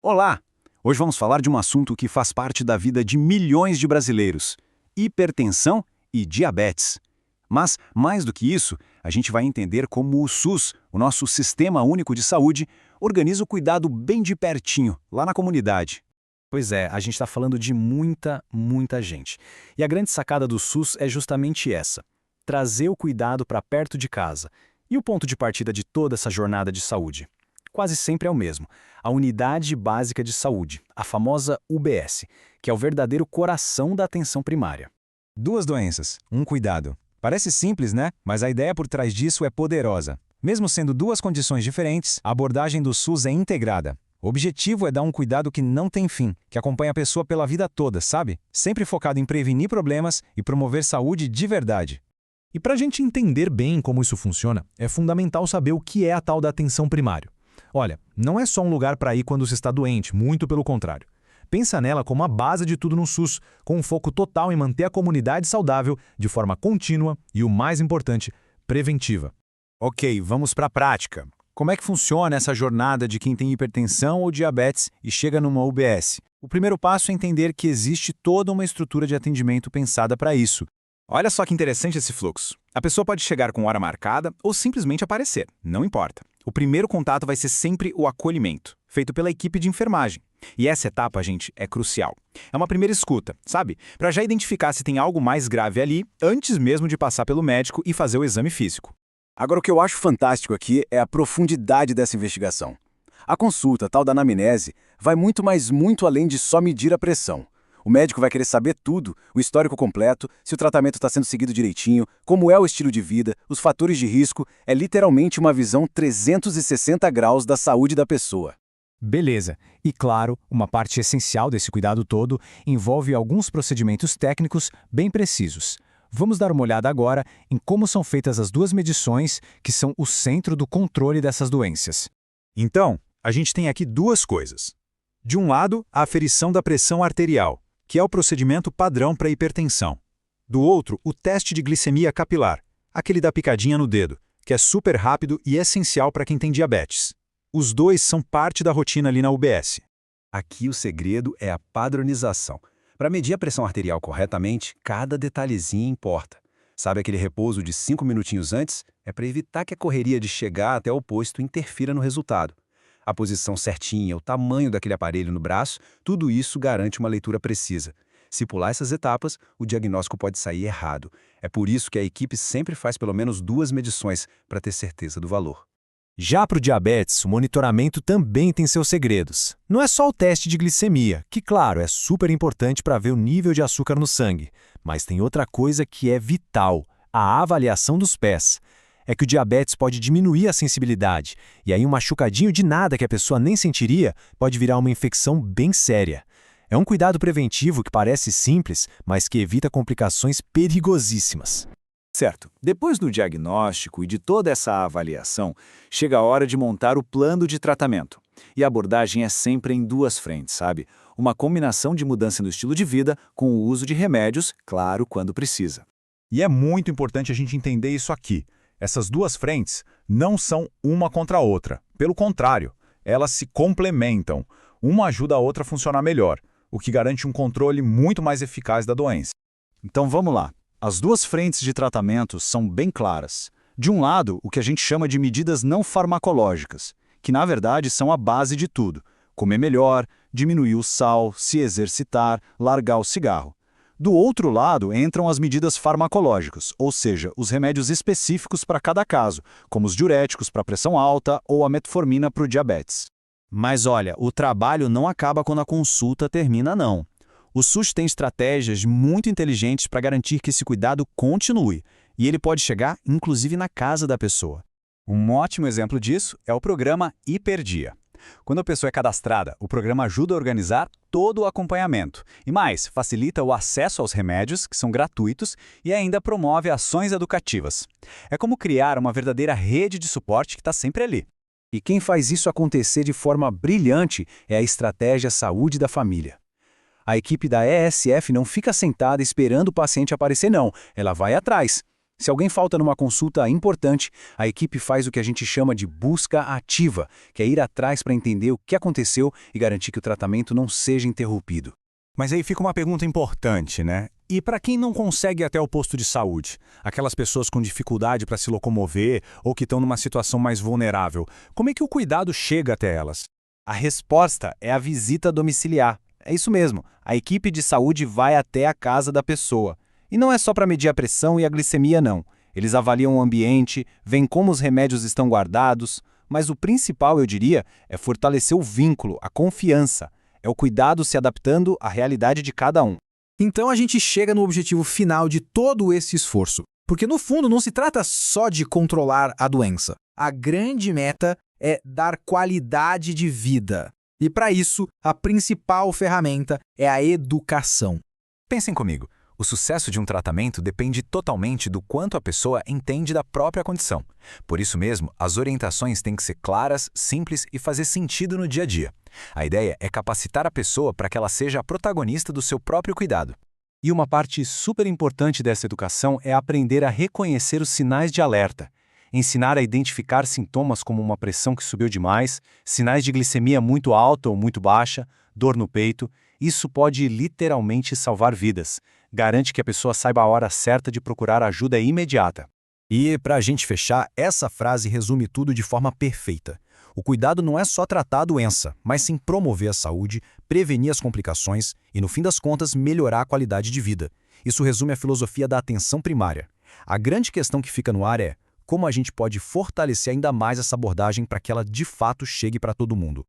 Olá! Hoje vamos falar de um assunto que faz parte da vida de milhões de brasileiros: hipertensão e diabetes. Mas, mais do que isso, a gente vai entender como o SUS, o nosso Sistema Único de Saúde, organiza o cuidado bem de pertinho, lá na comunidade. Pois é, a gente está falando de muita gente. E a grande sacada do SUS é justamente essa: trazer o cuidado para perto de casa. E o ponto de partida de toda essa jornada de saúde? Quase sempre é o mesmo: a Unidade Básica de Saúde, a famosa UBS, que é o verdadeiro coração da atenção primária. Duas doenças, um cuidado. Parece simples, né? Mas a ideia por trás disso é poderosa. Mesmo sendo duas condições diferentes, a abordagem do SUS é integrada. O objetivo é dar um cuidado que não tem fim, que acompanha a pessoa pela vida toda, sabe? Sempre focado em prevenir problemas e promover saúde de verdade. E para a gente entender bem como isso funciona, é fundamental saber o que é a tal da atenção primária. Olha, não é só um lugar para ir quando se está doente, muito pelo contrário. Pensa nela como a base de tudo no SUS, com um foco total em manter a comunidade saudável de forma contínua e, o mais importante, preventiva. Ok, vamos para a prática. Como é que funciona essa jornada de quem tem hipertensão ou diabetes e chega numa UBS? O primeiro passo é entender que existe toda uma estrutura de atendimento pensada para isso. Olha só que interessante esse fluxo. A pessoa pode chegar com hora marcada ou simplesmente aparecer, não importa. O primeiro contato vai ser sempre o acolhimento, feito pela equipe de enfermagem. E essa etapa, gente, é crucial. É uma primeira escuta, sabe? Para já identificar se tem algo mais grave ali, antes mesmo de passar pelo médico e fazer o exame físico. Agora, o que eu acho fantástico aqui é a profundidade dessa investigação. A consulta, tal da anamnese, vai muito além de só medir a pressão. O médico vai querer saber tudo, o histórico completo, se o tratamento está sendo seguido direitinho, como é o estilo de vida, os fatores de risco, é literalmente uma visão 360 graus da saúde da pessoa. Beleza. E claro, uma parte essencial desse cuidado todo envolve alguns procedimentos técnicos bem precisos. Vamos dar uma olhada agora em como são feitas as duas medições que são o centro do controle dessas doenças. Então, a gente tem aqui duas coisas. De um lado, a aferição da pressão arterial, que é o procedimento padrão para hipertensão. Do outro, o teste de glicemia capilar, aquele da picadinha no dedo, que é super rápido e essencial para quem tem diabetes. Os dois são parte da rotina ali na UBS. Aqui o segredo é a padronização. Para medir a pressão arterial corretamente, cada detalhezinho importa. Sabe aquele repouso de 5 minutinhos antes? É para evitar que a correria de chegar até o posto interfira no resultado. A posição certinha, o tamanho daquele aparelho no braço, tudo isso garante uma leitura precisa. Se pular essas etapas, o diagnóstico pode sair errado. É por isso que a equipe sempre faz pelo menos 2 medições para ter certeza do valor. Já para o diabetes, o monitoramento também tem seus segredos. Não é só o teste de glicemia, que, claro, é super importante para ver o nível de açúcar no sangue, mas tem outra coisa que é vital: a avaliação dos pés. É que o diabetes pode diminuir a sensibilidade, e aí um machucadinho de nada que a pessoa nem sentiria pode virar uma infecção bem séria. É um cuidado preventivo que parece simples, mas que evita complicações perigosíssimas. Certo. Depois do diagnóstico e de toda essa avaliação, chega a hora de montar o plano de tratamento. E a abordagem é sempre em duas frentes, sabe? Uma combinação de mudança no estilo de vida com o uso de remédios, claro, quando precisa. E é muito importante a gente entender isso aqui. Essas duas frentes não são uma contra a outra. Pelo contrário, elas se complementam. Uma ajuda a outra a funcionar melhor, o que garante um controle muito mais eficaz da doença. Então vamos lá. As duas frentes de tratamento são bem claras. De um lado, o que a gente chama de medidas não farmacológicas, que na verdade são a base de tudo. Comer melhor, diminuir o sal, se exercitar, largar o cigarro. Do outro lado entram as medidas farmacológicas, ou seja, os remédios específicos para cada caso, como os diuréticos para pressão alta ou a metformina para o diabetes. Mas olha, o trabalho não acaba quando a consulta termina, não. O SUS tem estratégias muito inteligentes para garantir que esse cuidado continue, e ele pode chegar, inclusive, na casa da pessoa. Um ótimo exemplo disso é o programa Hiperdia. Quando a pessoa é cadastrada, o programa ajuda a organizar todo o acompanhamento. E mais, facilita o acesso aos remédios, que são gratuitos, e ainda promove ações educativas. É como criar uma verdadeira rede de suporte que está sempre ali. E quem faz isso acontecer de forma brilhante é a Estratégia Saúde da Família. A equipe da ESF não fica sentada esperando o paciente aparecer, não. Ela vai atrás. Se alguém falta numa consulta importante, a equipe faz o que a gente chama de busca ativa, que é ir atrás para entender o que aconteceu e garantir que o tratamento não seja interrompido. Mas aí fica uma pergunta importante, né? E para quem não consegue ir até o posto de saúde? Aquelas pessoas com dificuldade para se locomover ou que estão numa situação mais vulnerável, como é que o cuidado chega até elas? A resposta é a visita domiciliar. É isso mesmo, a equipe de saúde vai até a casa da pessoa. E não é só para medir a pressão e a glicemia, não. Eles avaliam o ambiente, veem como os remédios estão guardados, mas o principal, eu diria, é fortalecer o vínculo, a confiança. É o cuidado se adaptando à realidade de cada um. Então a gente chega no objetivo final de todo esse esforço. Porque no fundo não se trata só de controlar a doença. A grande meta é dar qualidade de vida. E para isso, a principal ferramenta é a educação. Pensem comigo. O sucesso de um tratamento depende totalmente do quanto a pessoa entende da própria condição. Por isso mesmo, as orientações têm que ser claras, simples e fazer sentido no dia a dia. A ideia é capacitar a pessoa para que ela seja a protagonista do seu próprio cuidado. E uma parte super importante dessa educação é aprender a reconhecer os sinais de alerta. Ensinar a identificar sintomas como uma pressão que subiu demais, sinais de glicemia muito alta ou muito baixa, dor no peito. Isso pode literalmente salvar vidas. Garante que a pessoa saiba a hora certa de procurar ajuda imediata. E, para a gente fechar, essa frase resume tudo de forma perfeita. O cuidado não é só tratar a doença, mas sim promover a saúde, prevenir as complicações e, no fim das contas, melhorar a qualidade de vida. Isso resume a filosofia da atenção primária. A grande questão que fica no ar é como a gente pode fortalecer ainda mais essa abordagem para que ela de fato chegue para todo mundo.